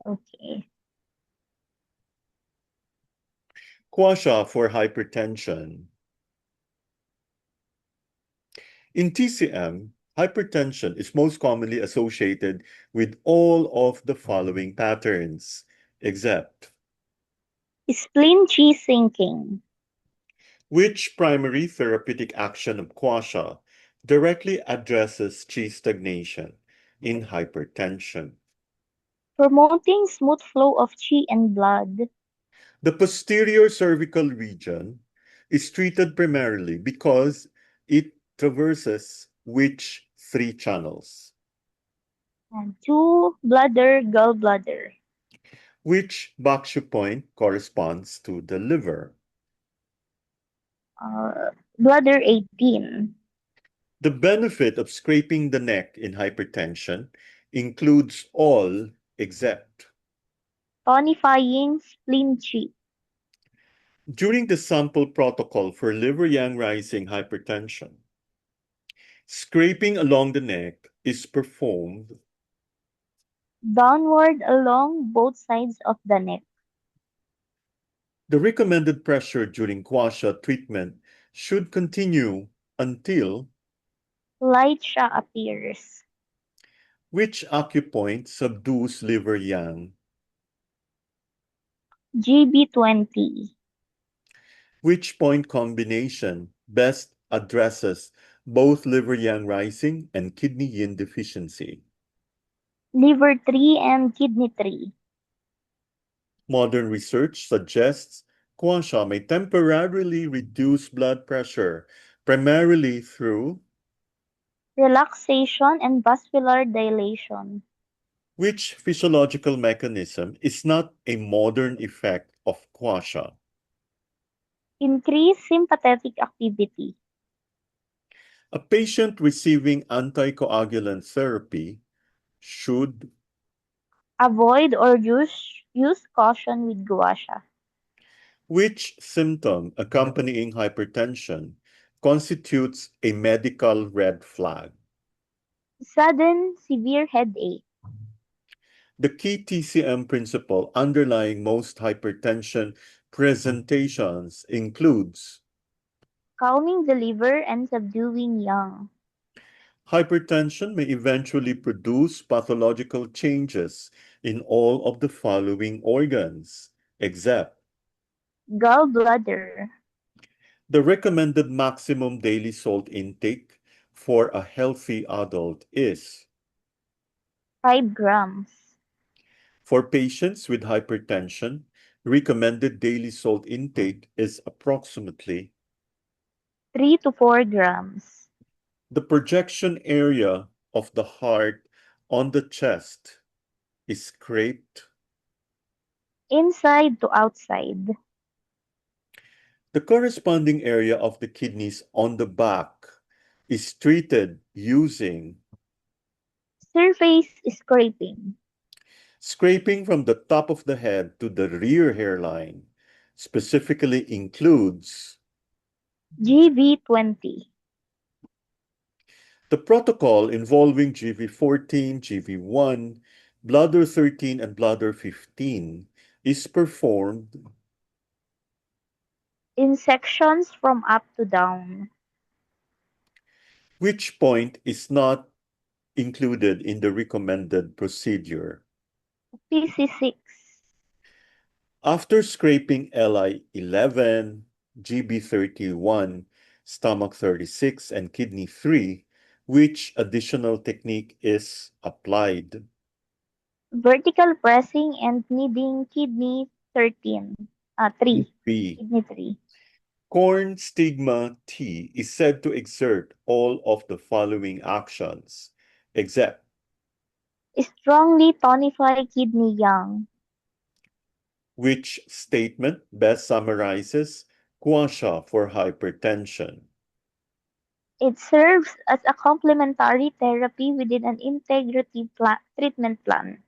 Okay. Gua Sha for hypertension. In TCM, hypertension is most commonly associated with all of the following patterns, except Spleen Qi sinking. which primary therapeutic action of Gua Sha directly addresses Qi stagnation in hypertension. Promoting smooth flow of Qi and blood. The posterior cervical region is treated primarily because it traverses which three channels? And 2. Bladder, gallbladder. Which Bakshu point corresponds to the liver? Bladder 18. The benefit of scraping the neck in hypertension includes all except Tonifying spleen Qi. during the sample protocol for liver yang rising hypertension. Scraping along the neck is performed. Downward along both sides of the neck. The recommended pressure during Gua Sha treatment should continue until Light Sha appears. which acupoint subdues liver yang, GB20. which point combination best addresses both liver yang rising and kidney yin deficiency. Liver 3 and kidney 3. Modern research suggests Gua Sha may temporarily reduce blood pressure, primarily through Relaxation and vascular dilation. which physiological mechanism is not a modern effect of Gua Sha. Increase sympathetic activity. A patient receiving anticoagulant therapy should Avoid or use caution with Gua Sha. which symptom accompanying hypertension constitutes a medical red flag. Sudden severe headache. The key TCM principle underlying most hypertension presentations includes Calming the liver and subduing yang. hypertension may eventually produce pathological changes in all of the following organs, except Gallbladder. the recommended maximum daily salt intake for a healthy adult is 5 grams. for patients with hypertension, recommended daily salt intake is approximately 3 to 4 grams. the projection area of the heart on the chest is scraped. Inside to outside. The corresponding area of the kidneys on the back is treated using Surface scraping. scraping from the top of the head to the rear hairline, specifically includes GB20. the protocol involving GV14, GV1, bladder 13, and bladder 15 is performed In sections from up to down. which point is not included in the recommended procedure. PC6. After scraping LI11, GB31, stomach 36, and kidney 3, which additional technique is applied? Vertical pressing and kneading kidney 13. 3. B. Kidney 3. Corn stigma T is said to exert all of the following actions, except Strongly tonify kidney yang. which statement best summarizes Gua Sha for hypertension? It serves as a complementary therapy within an integrative treatment plan.